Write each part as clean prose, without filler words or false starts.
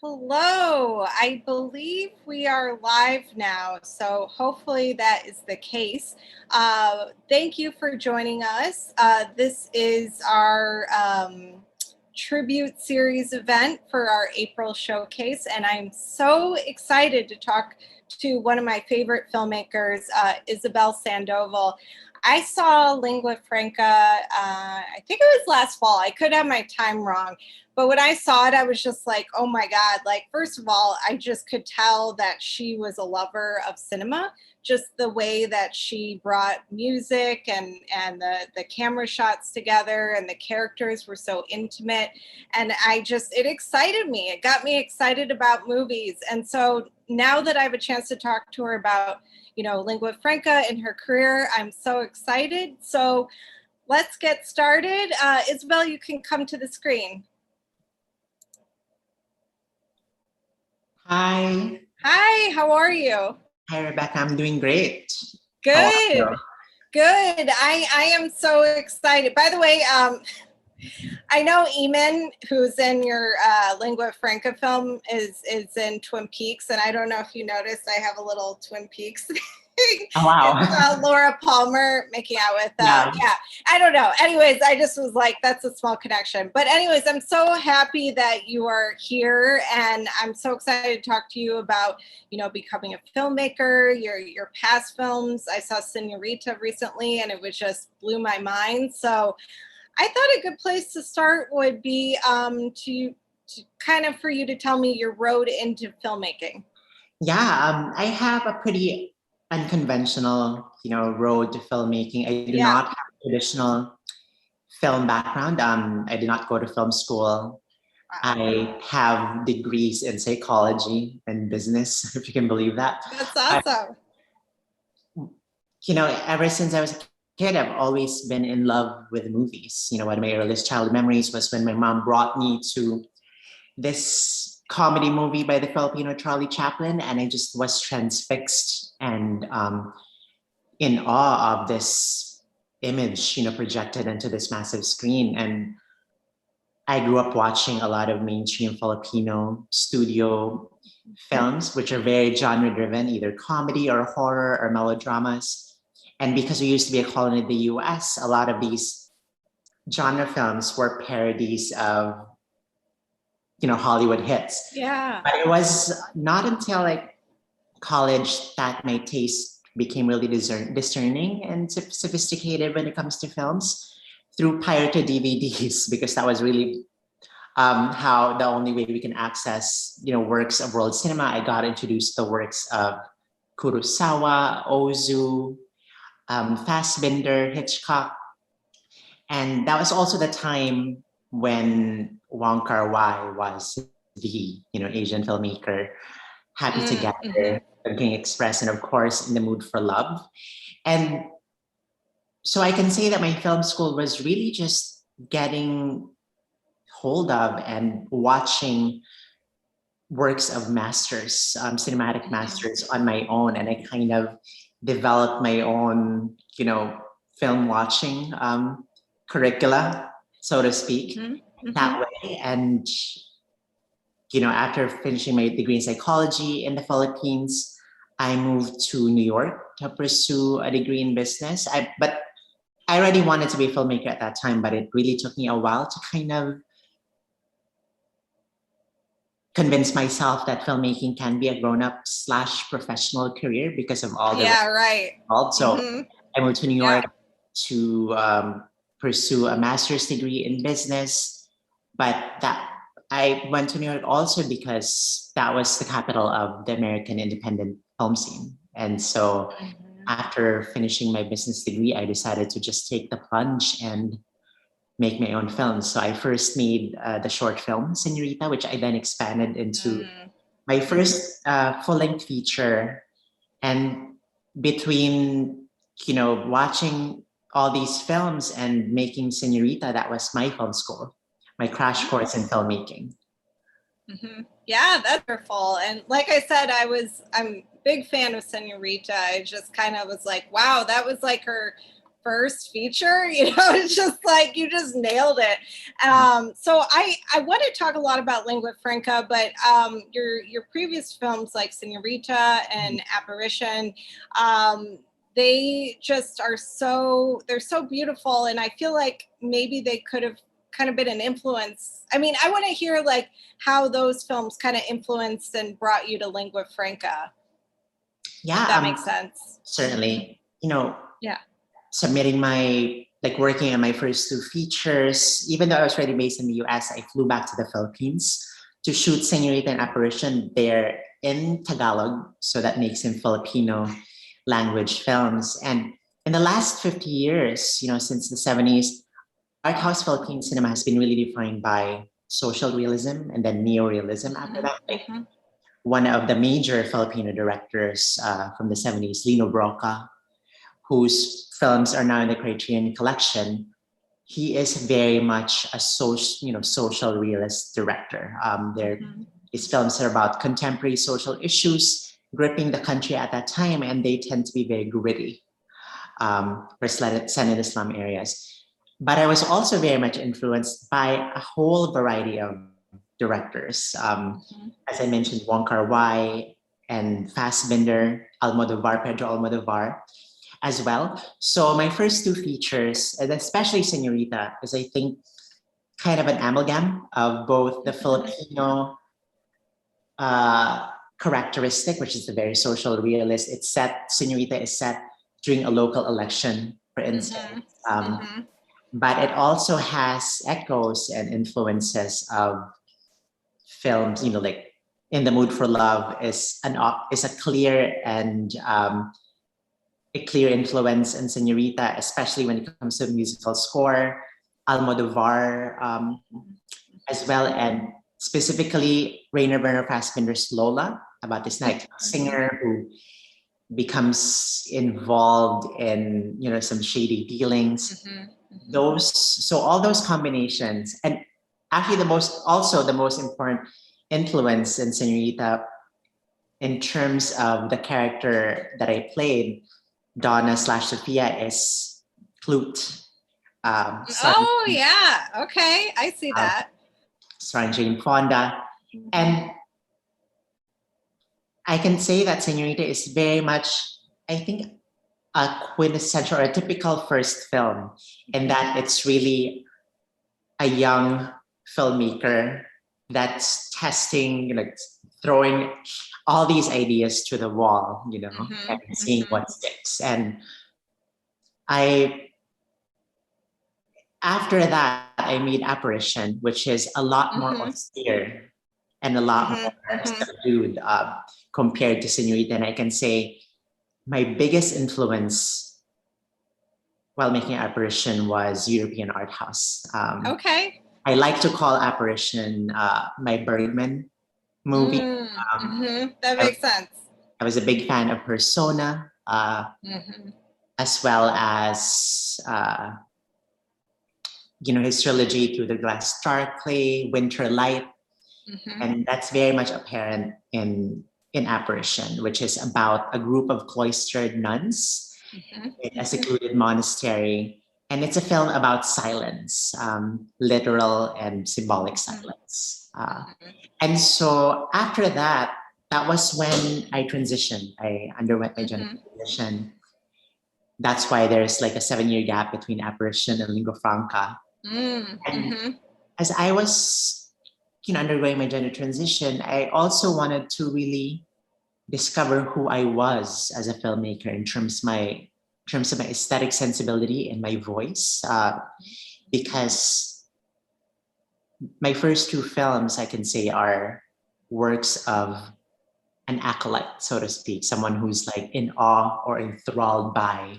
Hello, I believe we are live now, so hopefully that is the case. Thank you for joining us. This is our tribute series event for our April showcase, and I'm so excited to talk to one of my favorite filmmakers, Isabel Sandoval. I saw Lingua Franca, I think it was last fall. I could have my time wrong. But when I saw it, I was just like, oh my God. Like, first of all, I just could tell that she was a lover of cinema, just the way that she brought music and the camera shots together and the characters were so intimate. And it excited me. It got me excited about movies. And so now that I have a chance to talk to her about, Lingua Franca and her career, I'm so excited. So let's get started. Isabel, you can come to the screen. Hi. Hi, how are you? Hi, Rebecca. I'm doing great. Good. Good. I am so excited. By the way, I know Eamon, who's in your Lingua Franca film, is in Twin Peaks, and I don't know if you noticed, I have a little Twin Peaks thing. Oh, wow. It's, Laura Palmer making out with, yeah, I don't know. Anyways, I just was like, that's a small connection. But anyways, I'm so happy that you are here, and I'm so excited to talk to you about, becoming a filmmaker, your past films. I saw Senorita recently, and it was just blew my mind. So I thought a good place to start would be to kind of for you to tell me your road into filmmaking. Yeah, I have a pretty unconventional, road to filmmaking. I do not have a traditional film background. I did not go to film school. I have degrees in psychology and business, if you can believe that. That's awesome. Ever since I was a kid, I've always been in love with movies. One of my earliest childhood memories was when my mom brought me to this comedy movie by the Filipino Charlie Chaplin, and I just was transfixed and in awe of this image, projected into this massive screen. And I grew up watching a lot of mainstream Filipino studio films, which are very genre driven, either comedy or horror or melodramas. And because we used to be a colony in the US, a lot of these genre films were parodies of, Hollywood hits. Yeah. But it was not until like college that my taste became really discerning and sophisticated when it comes to films through pirated DVDs, because that was really how the only way we can access, works of world cinema. I got introduced to the works of Kurosawa, Ozu, Fassbinder, Hitchcock. And that was also the time when Wong Kar-wai was the, Asian filmmaker, Happy Together, King Express, and of course, In the Mood for Love. And so I can say that my film school was really just getting hold of and watching works of masters, cinematic masters on my own. And I kind of developed my own, film watching curricula, so to speak, that way. And, after finishing my degree in psychology in the Philippines, I moved to New York to pursue a degree in business. But I already wanted to be a filmmaker at that time, but it really took me a while to kind of convince myself that filmmaking can be a grown-up/professional career because of all the involved. So I moved to New York to pursue a master's degree in business, but that I went to New York also because that was the capital of the American independent film scene. And so after finishing my business degree, I decided to just take the plunge and make my own films. So I first made the short film, Senorita, which I then expanded into my first full-length feature. And between, watching all these films and making Senorita, that was my film school, my crash course in filmmaking. Yeah, that's wonderful. And like I said, I'm a big fan of Senorita. I just kind of was like, wow, that was like her first feature. You know, it's just like you just nailed it. So I want to talk a lot about Lingua Franca, but your previous films like Senorita and Apparition, they just are they're so beautiful, and I feel like maybe they could have kind of been an influence. I mean, I want to hear like how those films kind of influenced and brought you to Lingua Franca. Yeah, if that makes sense. Certainly. You know, yeah, submitting working on my first two features, even though I was already based in the US, I flew back to the Philippines to shoot Senorita and Apparition there in Tagalog. So that makes them Filipino language films. And in the last 50 years, you know, since the 70s, art house Philippine cinema has been really defined by social realism and then neorealism after that. One of the major Filipino directors from the 70s, Lino Broca, whose films are now in the Criterion Collection, he is very much a social realist director. His films are about contemporary social issues gripping the country at that time, and they tend to be very gritty for Senate Islam areas. But I was also very much influenced by a whole variety of directors. As I mentioned, Wong Kar-wai and Fassbinder, Pedro Almodovar as well. So my first two features, and especially Senorita, is I think kind of an amalgam of both the Filipino characteristic, which is the very social realist. Senorita is set during a local election, for instance. But it also has echoes and influences of films, you know, like In the Mood for Love is a clear influence in Senorita, especially when it comes to musical score. Almodovar as well, and specifically Rainer Werner Fassbinder's Lola, about this night singer who becomes involved in, you know, some shady dealings. All those combinations, and actually the most important influence in Senorita in terms of the character that I played, Donna/Sophia, is flute. Yeah, okay, I see that. Starring Jane Fonda, and I can say that Senorita is very much, I think, a quintessential or a typical first film, in that it's really a young filmmaker that's testing, you know, throwing all these ideas to the wall, you know, and seeing what sticks. And after that, I made Apparition, which is a lot more austere and a lot more subdued compared to Senorita. And I can say my biggest influence while making Apparition was European art house. I like to call Apparition my Bergman movie. That makes sense. I was a big fan of Persona, as well as his trilogy Through the Glass Darkly, Winter Light, and that's very much apparent in Apparition, which is about a group of cloistered nuns in a secluded monastery. And it's a film about silence, literal and symbolic silence. And so after that, that was when I transitioned. I underwent my gender transition. That's why there's like a 7-year gap between Apparition and Lingua Franca. And as I was undergoing my gender transition, I also wanted to really discover who I was as a filmmaker in terms of my aesthetic sensibility and my voice, because my first two films, I can say, are works of an acolyte, so to speak, someone who's like in awe or enthralled by,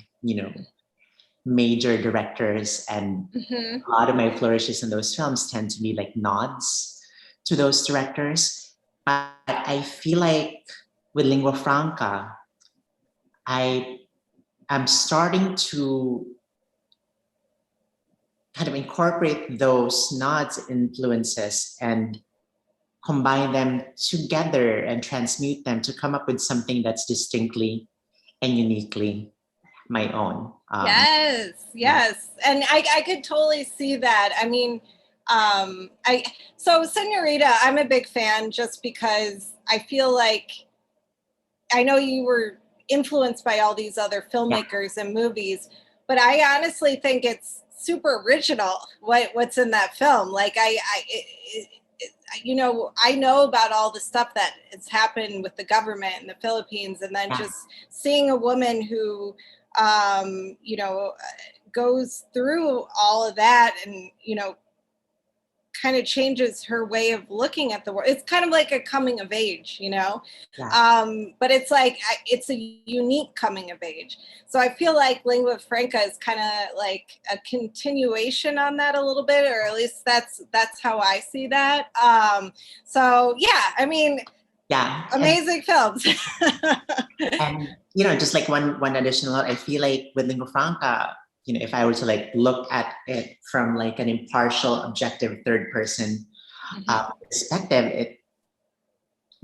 major directors. And a lot of my flourishes in those films tend to be like nods to those directors. But I feel like with Lingua Franca, I'm starting to kind of incorporate those nods, influences, and combine them together and transmute them to come up with something that's distinctly and uniquely my own. Yes. And I could totally see that. I mean, so Senorita, I'm a big fan just because I feel like, I know you were influenced by all these other filmmakers and movies, but I honestly think it's super original what's in that film. Like you know, I know about all the stuff that has happened with the government in the Philippines, and then just seeing a woman who, you know, goes through all of that and, you know, kind of changes her way of looking at the world. It's kind of like a coming of age, you know? But it's like, it's a unique coming of age. So I feel like Lingua Franca is kind of like a continuation on that a little bit, or at least that's how I see that. So yeah, I mean, amazing films. And, you know, just like one additional note, I feel like with Lingua Franca, you know, if I were to like look at it from like an impartial, objective, third person perspective, it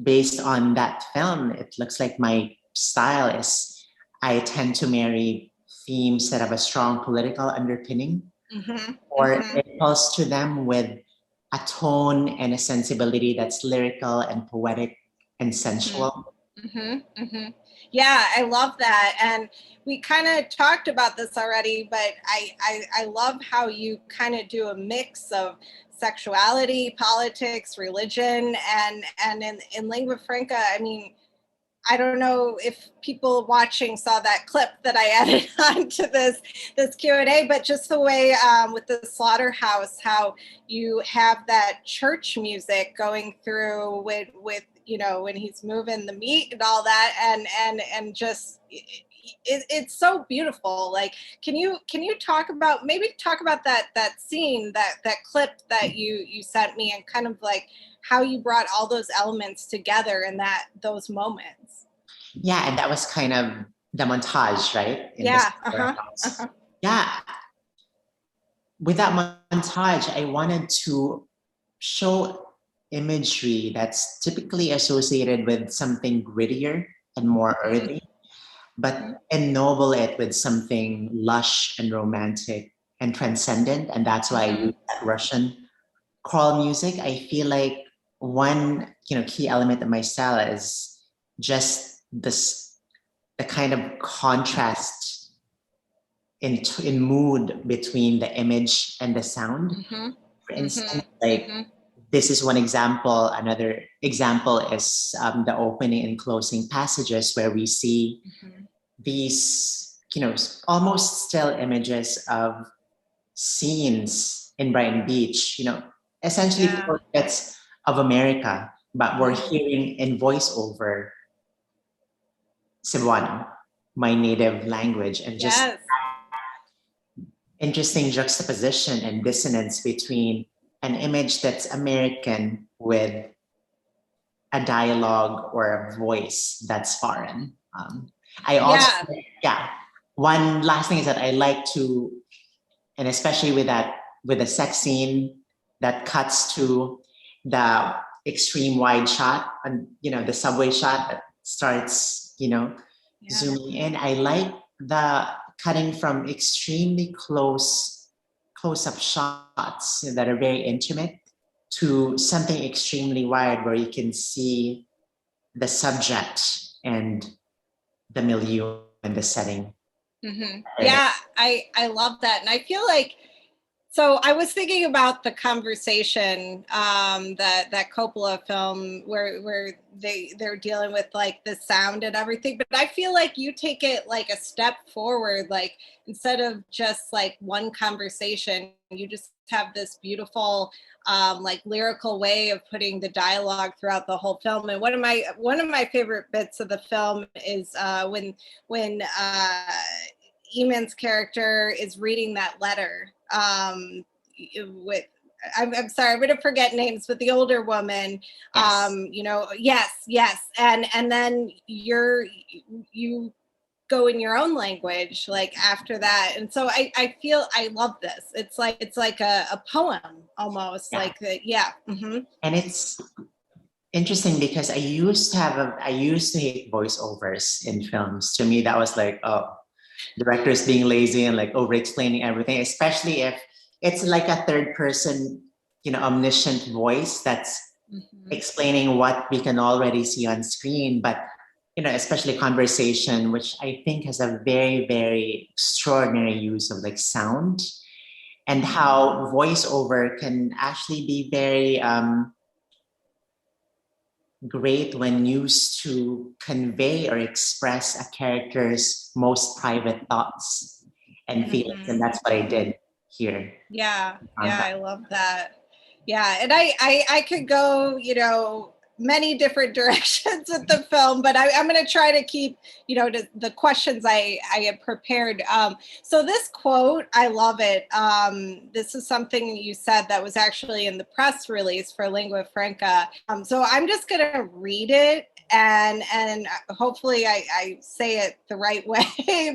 based on that film, it looks like my style is I tend to marry themes that have a strong political underpinning or impulse to them with a tone and a sensibility that's lyrical and poetic and sensual. Yeah, I love that. And we kind of talked about this already, but I love how you kind of do a mix of sexuality, politics, religion, and in Lingua Franca, I mean, I don't know if people watching saw that clip that I added onto this Q&A, but just the way with the slaughterhouse, how you have that church music going through with you know, when he's moving the meat and all that, and just it's so beautiful. Like, can you talk about that scene, that clip that you sent me, and kind of like how you brought all those elements together in those moments? Yeah, and that was kind of the montage, right? Yeah. With that montage, I wanted to show imagery that's typically associated with something grittier and more earthy, but ennoble it with something lush and romantic and transcendent. And that's why I use that Russian choral music. I feel like one, you know, key element of my style is just the kind of contrast in mood between the image and the sound. For instance, like this is one example. Another example is the opening and closing passages where we see these, you know, almost still images of scenes in Brighton Beach, you know, essentially portraits of America, but we're hearing in voiceover Cebuano, my native language, and just interesting juxtaposition and dissonance between an image that's American with a dialogue or a voice that's foreign. I also, one last thing is that I like to, and especially with the sex scene that cuts to the extreme wide shot and, you know, the subway shot that starts, you know, zooming in. I like the cutting from extremely close-up shots that are very intimate to something extremely wide where you can see the subject and the milieu and the setting. Yeah, I love that. And I feel like, so I was thinking about the conversation, that Coppola film where they're dealing with like the sound and everything, but I feel like you take it like a step forward. Like, instead of just like one conversation, you just have this beautiful like lyrical way of putting the dialogue throughout the whole film. And one of my favorite bits of the film is when Eamon's character is reading that letter with, I'm sorry, I'm going to forget names, but the older woman, you know, and then you go in your own language like after that. And so I feel I love this. It's like a poem almost, like that. And it's interesting because I used to hate voiceovers in films. To me, that was like, oh, directors being lazy and like over explaining everything, especially if it's like a third person, omniscient voice that's explaining what we can already see on screen. But especially conversation, which I think has a very, very extraordinary use of like sound, and how voiceover can actually be very great when used to convey or express a character's most private thoughts and feelings. And that's what I did here. Yeah, I love that. Yeah, and I could go, many different directions with the film, but I'm going to try to keep, the questions I had prepared. So this quote, I love it. This is something you said that was actually in the press release for Lingua Franca. So I'm just going to read it, and hopefully I say it the right way.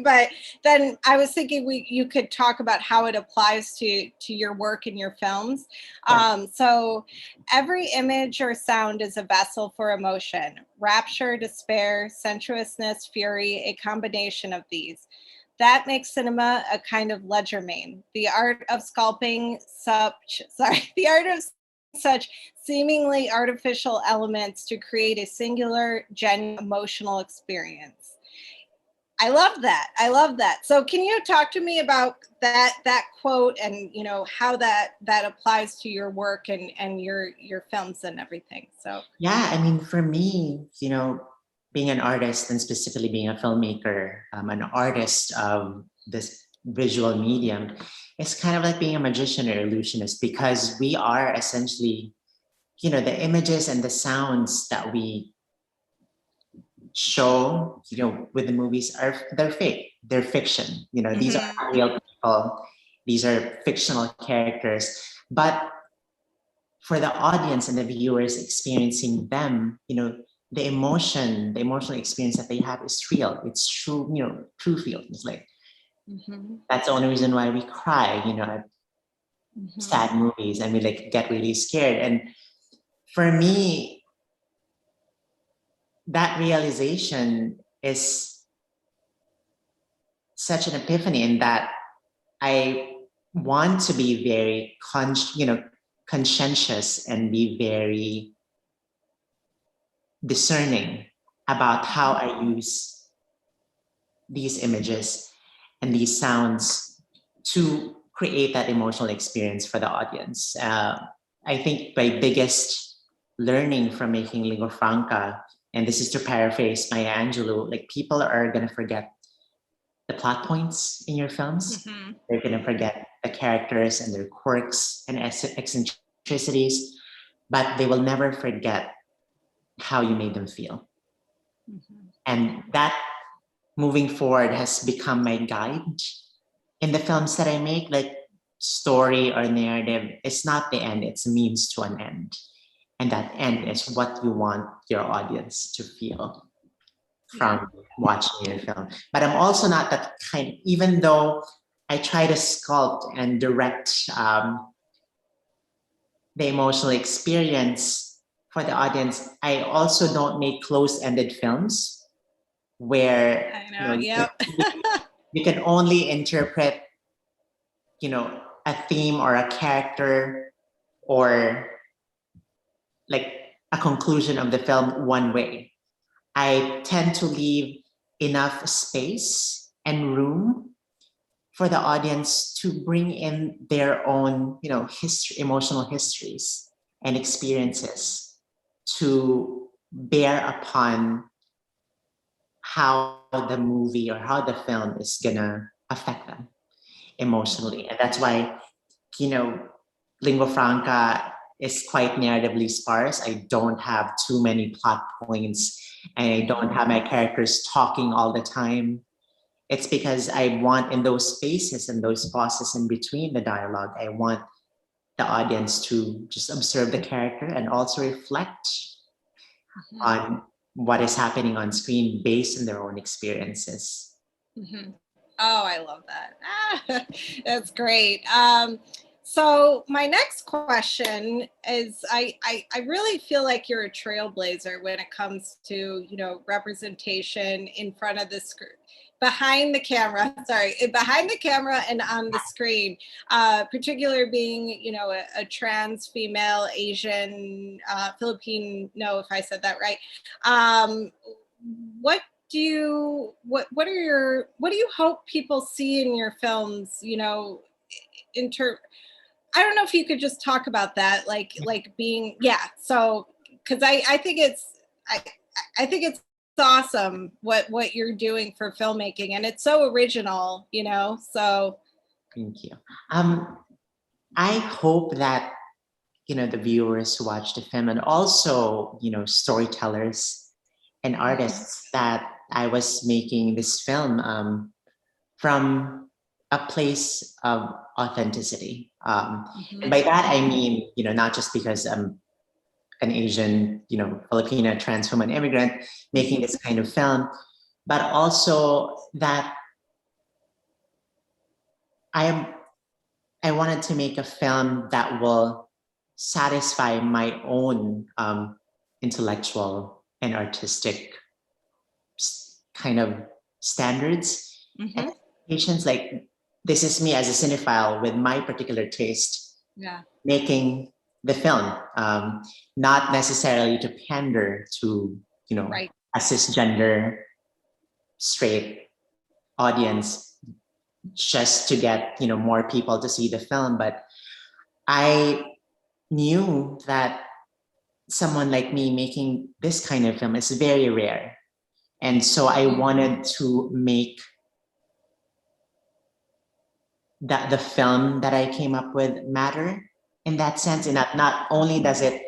But then I was thinking you could talk about how it applies to your work in your films. So every image or sound is a vessel for emotion: rapture, despair, sensuousness, fury, a combination of these. That makes cinema a kind of legerdemain, the art of sculpting such seemingly artificial elements to create a singular, genuine emotional experience. I love that. So can you talk to me about that quote and how that applies to your work and your films and everything? So yeah, I mean, for me, being an artist and specifically being a filmmaker, an artist of this visual medium, it's kind of like being a magician or illusionist, because we are essentially, the images and the sounds that we show, with the movies they're fake, they're fiction. These are not real people, these are fictional characters. But for the audience and the viewers experiencing them, the emotional experience that they have is real. It's true, true feelings. Like that's the only reason why we cry, at sad movies, and we like get really scared. And for me, that realization is such an epiphany, in that I want to be very conscientious and be very discerning about how I use these images and these sounds to create that emotional experience for the audience. I think my biggest learning from making Lingua Franca, and this is to paraphrase Maya Angelou, like people are going to forget the plot points in your films. They're going to forget the characters and their quirks and eccentricities, but they will never forget how you made them feel. And that, moving forward, has become my guide in the films that I make. Like, story or narrative, it's not the end, it's a means to an end. And that end is what you want your audience to feel from watching your film. But I'm also not that kind, even though I try to sculpt and direct the emotional experience for the audience, I also don't make close-ended films where you can only interpret, a theme or a character or like a conclusion of the film one way. I tend to leave enough space and room for the audience to bring in their own, emotional histories and experiences to bear upon how the movie or how the film is gonna affect them emotionally. And that's why, Lingua Franca is quite narratively sparse. I don't have too many plot points, and I don't have my characters talking all the time. It's because I want, in those spaces and those pauses in between the dialogue, I want the audience to just observe the character and also reflect on what is happening on screen based on their own experiences. Oh, I love that. That's great. So my next question is, I really feel like you're a trailblazer when it comes to, representation in front of the screen, behind the camera, behind the camera and on the screen, particular being, you know, a trans female, Asian, Filipino, if I said that right. What do you hope people see in your films, you know, I don't know if you could just talk about that, like being, so, because I think it's awesome what you're doing for filmmaking, and it's so original, you know, so. Thank you. I hope that, you know, the viewers who watch the film, and also, you know, storytellers and artists, that I was making this film from a place of authenticity. And by that, I mean, you know, not just because I'm an Asian, you know, Filipina trans woman immigrant making this kind of film, but also that I wanted to make a film that will satisfy my own intellectual and artistic kind of standards and expectations. Like, this is me as a cinephile with my particular taste, making the film, not necessarily to pander to, you know, a cisgender straight audience just to get, you know, more people to see the film. But I knew that someone like me making this kind of film is very rare, and so I wanted to make that the film that I came up with matter in that sense. And not only does it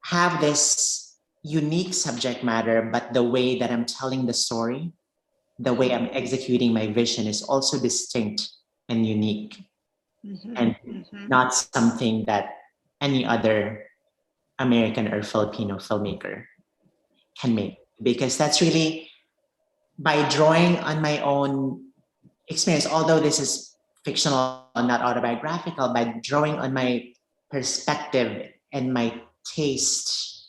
have this unique subject matter, but the way that I'm telling the story, the way I'm executing my vision is also distinct and unique, and not something that any other American or Filipino filmmaker can make. Because that's really by drawing on my own experience, although this is fictional and not autobiographical, by drawing on my perspective and my taste.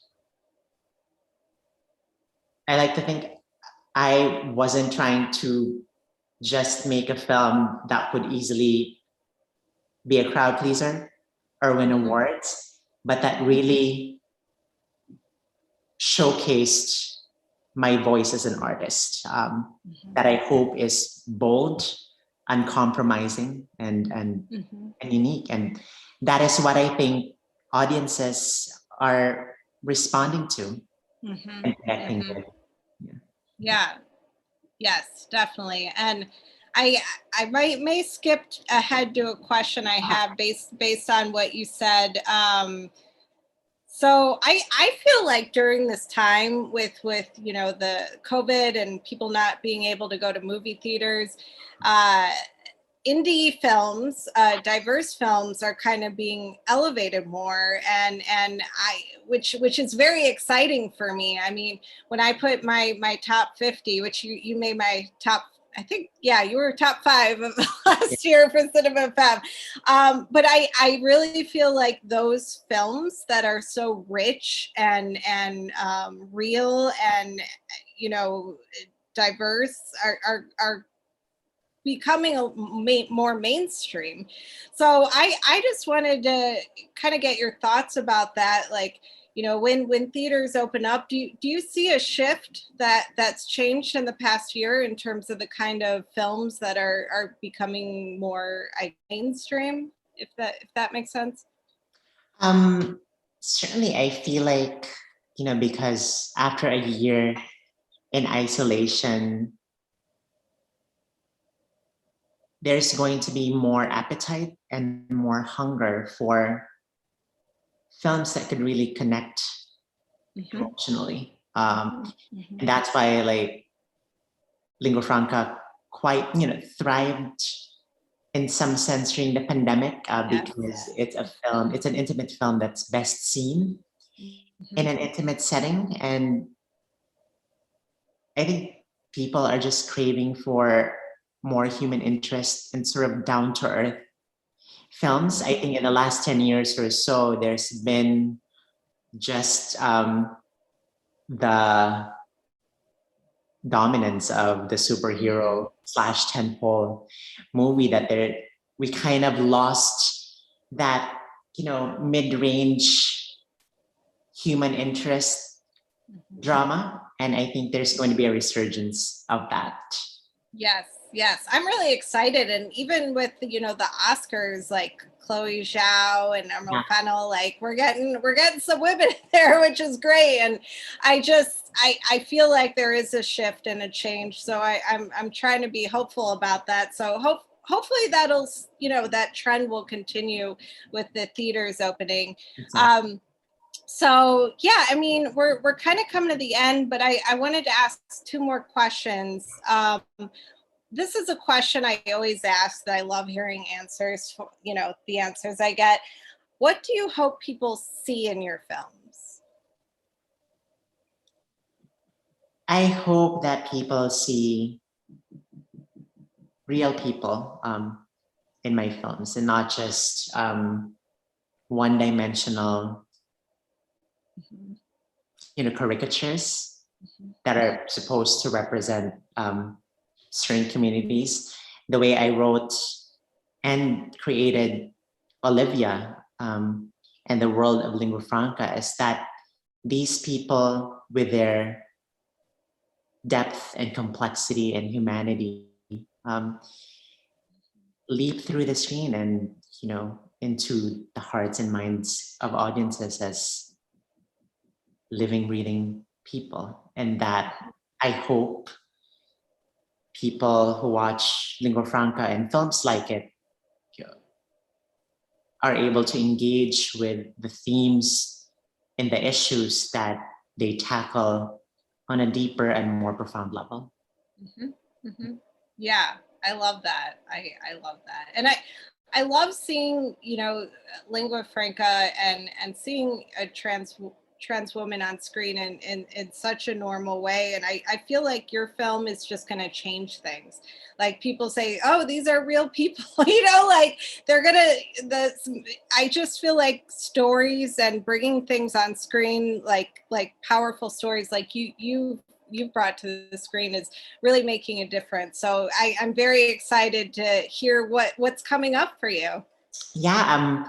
I like to think I wasn't trying to just make a film that would easily be a crowd pleaser or win awards, but that really showcased my voice as an artist, that I hope is bold, uncompromising, and unique. And that is what I think audiences are responding to and connecting with. Yes, definitely. And I may skip ahead to a question I have based on what you said. So I feel like during this time with you know, the COVID and people not being able to go to movie theaters, indie films, diverse films are kind of being elevated more, and which is very exciting for me. I mean, when I put my top 50, which you made my top, I think, you were top 5 of last year for Cinema Femme. But I really feel like those films that are so rich and real and, you know, diverse are becoming more mainstream. So I just wanted to kind of get your thoughts about that. Like, you know, when theaters open up, do you see a shift that's changed in the past year in terms of the kind of films that are becoming more mainstream, if that makes sense? Certainly, I feel like, you know, because after a year in isolation, there's going to be more appetite and more hunger for films that could really connect emotionally. And that's why, like, Lingua Franca quite, you know, thrived in some sense during the pandemic, because it's an intimate film that's best seen in an intimate setting. And I think people are just craving for more human interest and sort of down to earth films. I think in the last 10 years or so, there's been just the dominance of the superhero slash tentpole movie that we kind of lost that, mid-range human interest drama. And I think there's going to be a resurgence of that. Yes, yes. I'm really excited. And even with, the Oscars, like Chloe Zhao and Emerald Fennell, like we're getting some women there, which is great. And I feel like there is a shift and a change. So I'm trying to be hopeful about that. So hopefully that'll, that trend will continue with the theaters opening. Exactly. So yeah, I mean, we're kind of coming to the end, but I wanted to ask two more questions. This is a question I always ask that I love hearing answers for, the answers I get. What do you hope people see in your films? I hope that people see real people in my films and not just one-dimensional caricatures that are supposed to represent certain communities. The way I wrote and created Olivia and the world of Lingua Franca is that these people with their depth and complexity and humanity leap through the screen and into the hearts and minds of audiences as living, breathing people. And that I hope people who watch Lingua Franca and films like it are able to engage with the themes and the issues that they tackle on a deeper and more profound level. Yeah, I love that. I love that. And I love seeing, Lingua Franca and seeing a trans woman on screen in such a normal way. And I feel like your film is just going to change things. Like people say, oh, these are real people, like I just feel like stories and bringing things on screen, like powerful stories like you've brought to the screen is really making a difference. So I'm very excited to hear what's coming up for you. Yeah,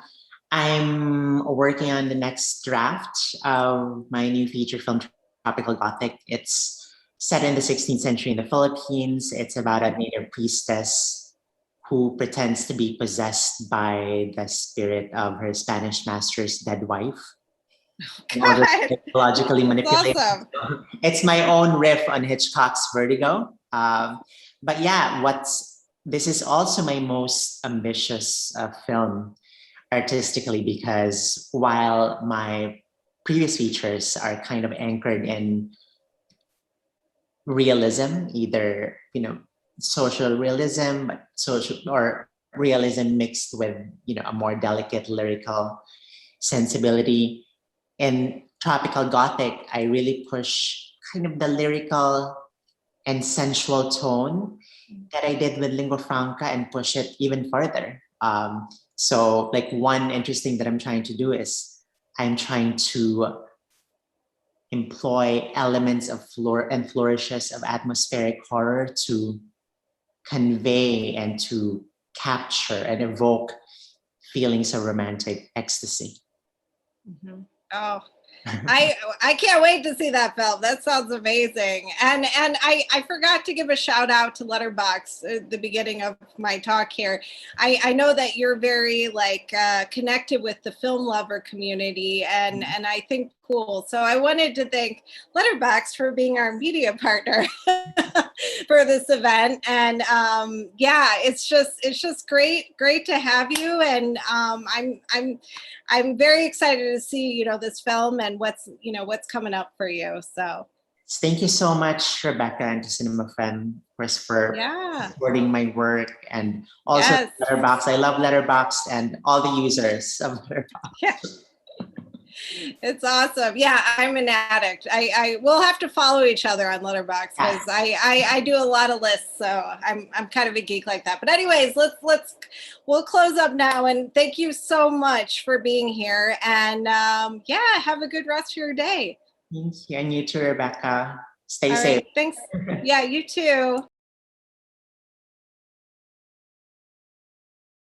I'm working on the next draft of my new feature film, Tropical Gothic. It's set in the 16th century in the Philippines. It's about a native priestess who pretends to be possessed by the spirit of her Spanish master's dead wife. In order to psychologically manipulate. Awesome. It's my own riff on Hitchcock's Vertigo. But yeah, this is also my most ambitious film artistically, because while my previous features are kind of anchored in realism, either social realism, but social or realism mixed with a more delicate lyrical sensibility. In Tropical Gothic, I really push kind of the lyrical and sensual tone that I did with Lingua Franca and push it even further. So like one interesting that I'm trying to do is I'm trying to employ elements of flourishes of atmospheric horror to convey and to capture and evoke feelings of romantic ecstasy. Oh, I can't wait to see that film. That sounds amazing. And I forgot to give a shout out to Letterboxd at the beginning of my talk here. I know that you're very connected with the film lover community, and I think cool. So I wanted to thank Letterboxd for being our media partner for this event. And yeah, it's just great to have you. And I'm very excited to see this film and what's coming up for you. So thank you so much, Rebecca, and to Cinema Femme, for supporting my work, and also Letterboxd. I love Letterboxd and all the users of Letterboxd. Yeah. It's awesome. Yeah, I'm an addict. I will have to follow each other on Letterboxd because I do a lot of lists, so I'm kind of a geek like that. But anyways, we'll close up now, and thank you so much for being here. And yeah, have a good rest of your day. Thank you, and you too, Rebecca. Stay All safe. right. Thanks. Yeah, you too.